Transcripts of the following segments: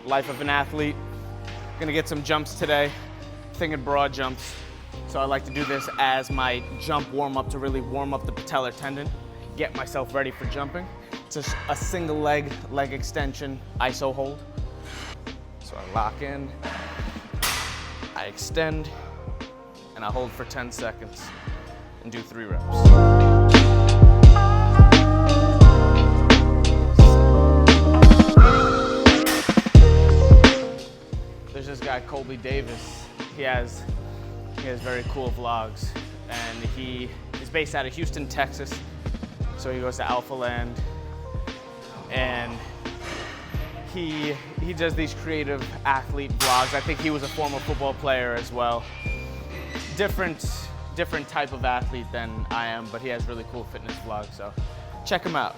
life of an athlete. Gonna get some jumps today, thinking broad jumps. So I like to do this as my jump warm up to really warm up the patellar tendon, get myself ready for jumping. It's a single leg extension iso hold. So I lock in, I extend, and I hold for 10 seconds and do 3 reps. There's this guy, Colby Davis. He has very cool vlogs, and he is based out of Houston, Texas. So he goes to Alpha Land, and he does these creative athlete vlogs. I think he was a former football player as well. Different type of athlete than I am, but he has really cool fitness vlogs, so check him out.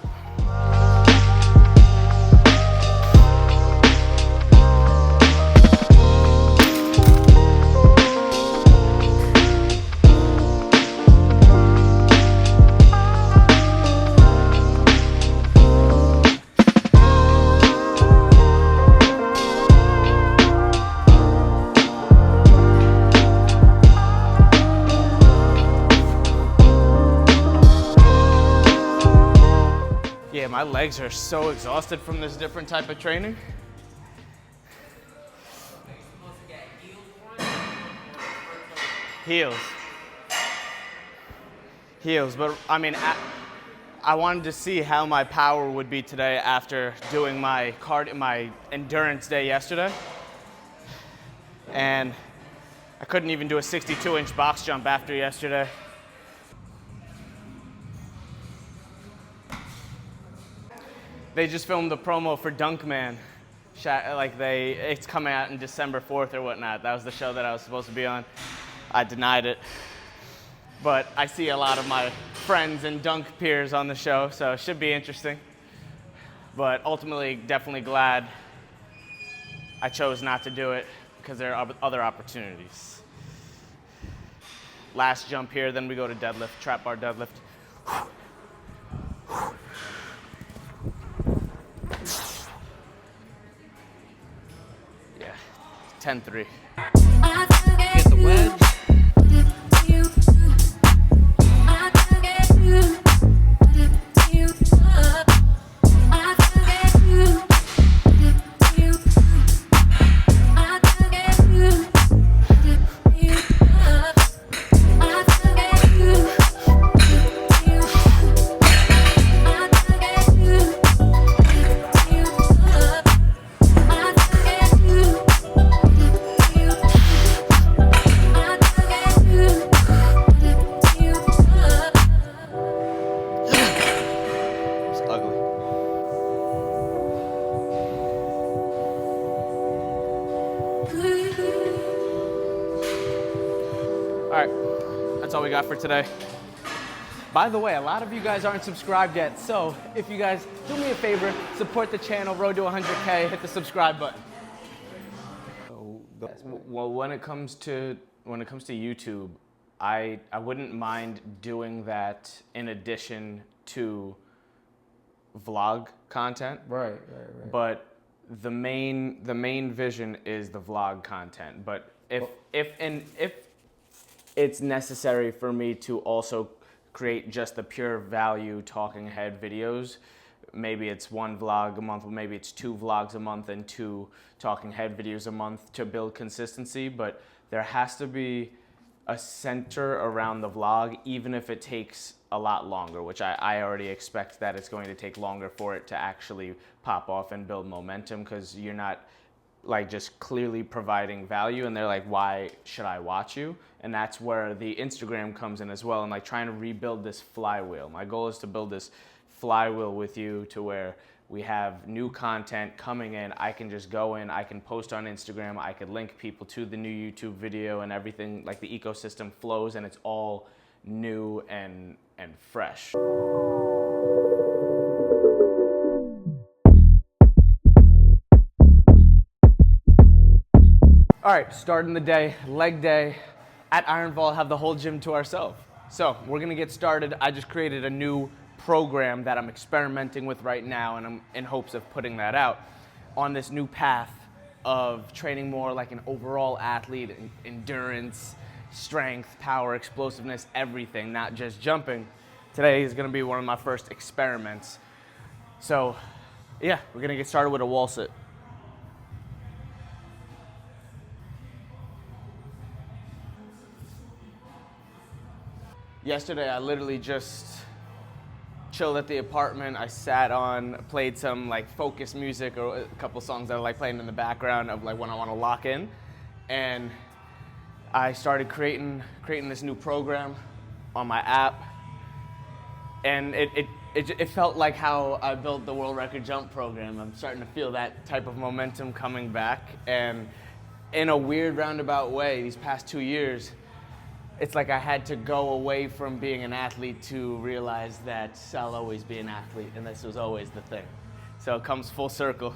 Yeah, my legs are so exhausted from this different type of training. Heels, but I mean, I wanted to see how my power would be today after doing my endurance day yesterday. And I couldn't even do a 62-inch box jump after yesterday. They just filmed the promo for Dunkman. It's coming out in December 4th or whatnot. That was the show that I was supposed to be on. I denied it. But I see a lot of my friends and dunk peers on the show, so it should be interesting. But ultimately, definitely glad I chose not to do it because there are other opportunities. Last jump here, then we go to deadlift, trap bar deadlift. Yeah, 10-3. Get the wedge. All right, that's all we got for today. By the way, a lot of you guys aren't subscribed yet, so if you guys do me a favor, support the channel, road to 100K, hit the subscribe button. Well, when it comes to YouTube, I wouldn't mind doing that in addition to vlog content. Right. But the main vision is the vlog content. But if it's necessary for me to also create just the pure value talking head videos, maybe it's 1 vlog a month, or maybe it's 2 vlogs a month and 2 talking head videos a month to build consistency. But there has to be a center around the vlog, even if it takes a lot longer, which I already expect that it's going to take longer for it to actually pop off and build momentum, because you're not like just clearly providing value and they're like, why should I watch you? And that's where the Instagram comes in as well, and like trying to rebuild this flywheel. My goal is to build this flywheel with you to where we have new content coming in. I can just go in, I can post on Instagram, I could link people to the new YouTube video, and everything, like the ecosystem flows and it's all new and fresh. All right, starting the day, leg day. At Ironval, have the whole gym to ourselves. So we're gonna get started. I just created a new program that I'm experimenting with right now, and I'm in hopes of putting that out on this new path of training more like an overall athlete, endurance, strength, power, explosiveness, everything, not just jumping. Today is gonna be one of my first experiments. So yeah, we're gonna get started with a wall sit. Yesterday, I literally just chilled at the apartment. I played some like focus music or a couple songs that I like playing in the background of like when I want to lock in. And I started creating this new program on my app. And it felt like how I built the world record jump program. I'm starting to feel that type of momentum coming back. And in a weird roundabout way, these past 2 years, it's like I had to go away from being an athlete to realize that I'll always be an athlete, and this was always the thing. So it comes full circle.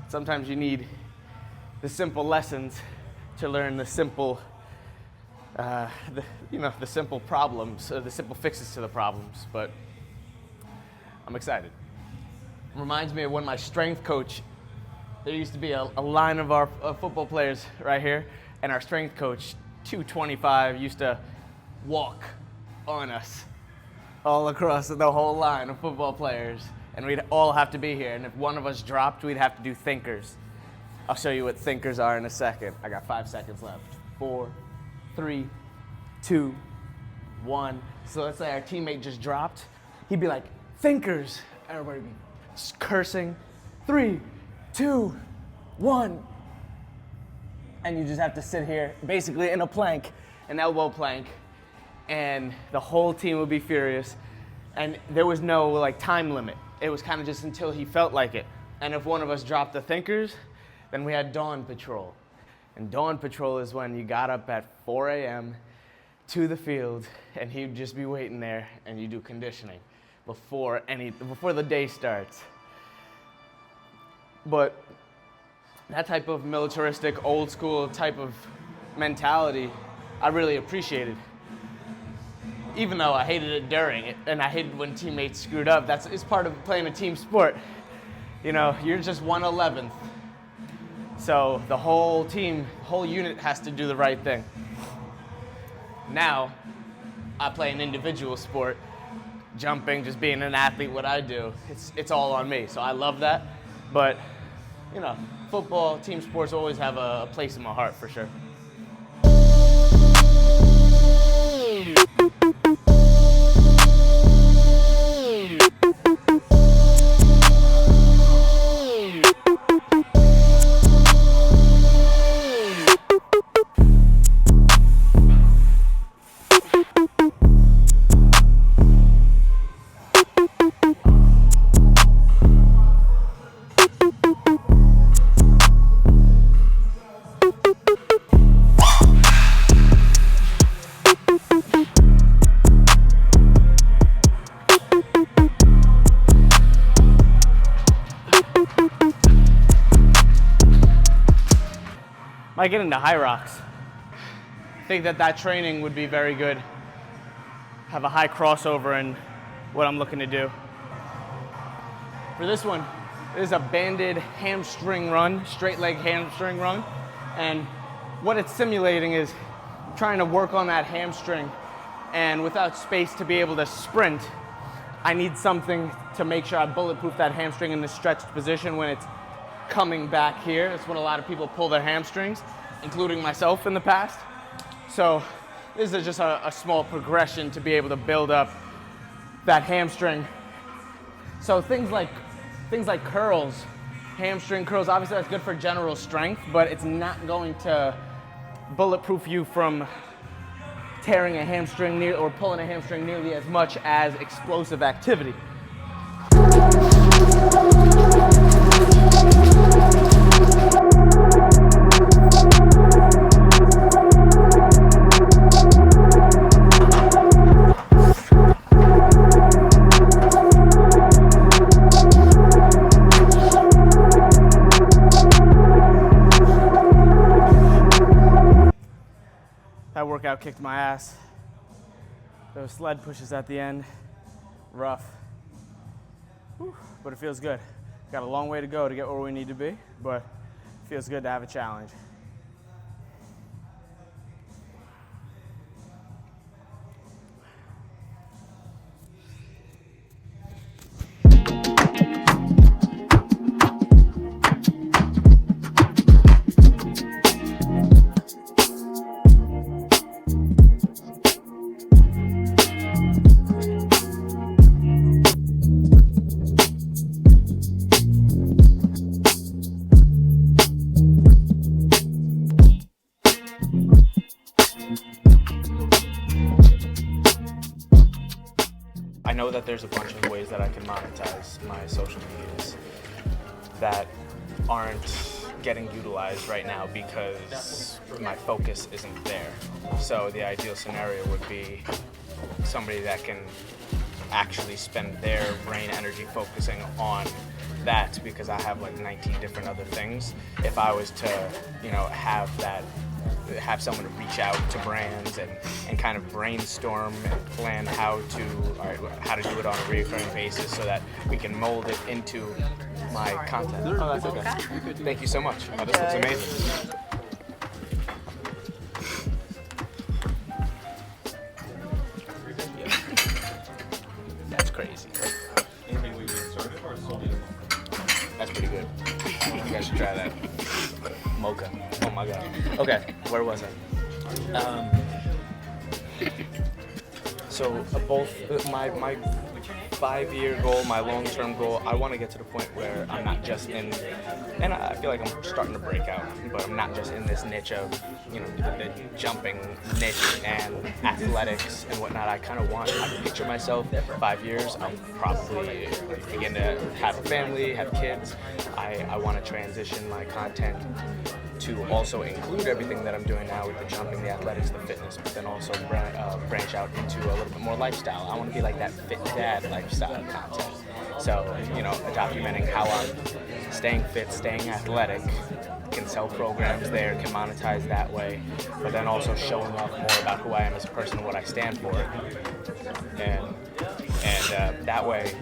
Sometimes you need the simple lessons to learn the simple, the simple problems, the simple fixes to the problems. But I'm excited. Reminds me of when my strength coach. There used to be a line of our football players right here, and our strength coach, 225, used to walk on us all across the whole line of football players, and we'd all have to be here. And if one of us dropped, we'd have to do thinkers. I'll show you what thinkers are in a second. I got 5 seconds left. 4, 3, 2, 1. So let's say our teammate just dropped. He'd be like, thinkers. Everybody would be cursing. 3, 2, 1. And you just have to sit here, basically in a plank, an elbow plank, and the whole team would be furious. And there was no like time limit. It was kind of just until he felt like it. And if one of us dropped the thinkers, then we had dawn patrol. And dawn patrol is when you got up at 4 a.m. to the field, and he'd just be waiting there, and you do conditioning before the day starts. But that type of militaristic, old school type of mentality, I really appreciated. Even though I hated it during it, and I hated when teammates screwed up. It's part of playing a team sport. You know, you're just 1/11th. So the whole team, the whole unit has to do the right thing. Now, I play an individual sport, jumping, just being an athlete, what I do, it's all on me. So I love that, but you know, football, team sports always have a place in my heart for sure. Might get into high rocks. I think that training would be very good. Have a high crossover in what I'm looking to do. For this one, this is a banded hamstring run, straight leg hamstring run. And what it's simulating is trying to work on that hamstring, and without space to be able to sprint, I need something to make sure I bulletproof that hamstring in the stretched position when it's coming back here. That's when a lot of people pull their hamstrings, including myself in the past. So this is just a small progression to be able to build up that hamstring. So things like curls, hamstring curls, obviously that's good for general strength, but it's not going to bulletproof you from tearing a hamstring or pulling a hamstring nearly as much as explosive activity. That workout kicked my ass. Those sled pushes at the end, rough. Whew, but it feels good. Got a long way to go to get where we need to be, but Feels good to have a challenge. I know that there's a bunch of ways that I can monetize my social medias that aren't getting utilized right now because my focus isn't there. So the ideal scenario would be somebody that can actually spend their brain energy focusing on that, because I have like 19 different other things. If I was to, have someone to reach out to brands and kind of brainstorm and plan how to do it on a recurring basis so that we can mold it into my content. Oh, that's okay. Thank you so much. Oh, this looks amazing. That's crazy. That's pretty good. You guys should try that. Mocha. Oh my god. Okay, where was I? So both my 5-year goal, my long-term goal, I want to get to the point where I'm not just in, and I feel like I'm starting to break out, but I'm not just in this niche of, the jumping niche and athletics and whatnot. I kind of picture myself 5 years, I'll probably begin to have a family, have kids. I want to transition my content to also include everything that I'm doing now with the jumping, the athletics, the fitness, but then also branch out into a little bit more lifestyle. I want to be like that fit dad lifestyle content. So, documenting how I'm staying fit, staying athletic, can sell programs there, can monetize that way, but then also showing off more about who I am as a person and what I stand for. And that way,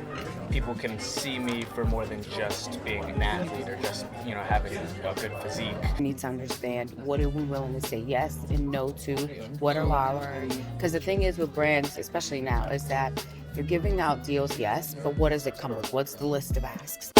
people can see me for more than just being an athlete or just, having a good physique. We need to understand what are we willing to say yes and no to, what are our, because the thing is with brands, especially now, is that you're giving out deals, yes, but what does it come with? What's the list of asks?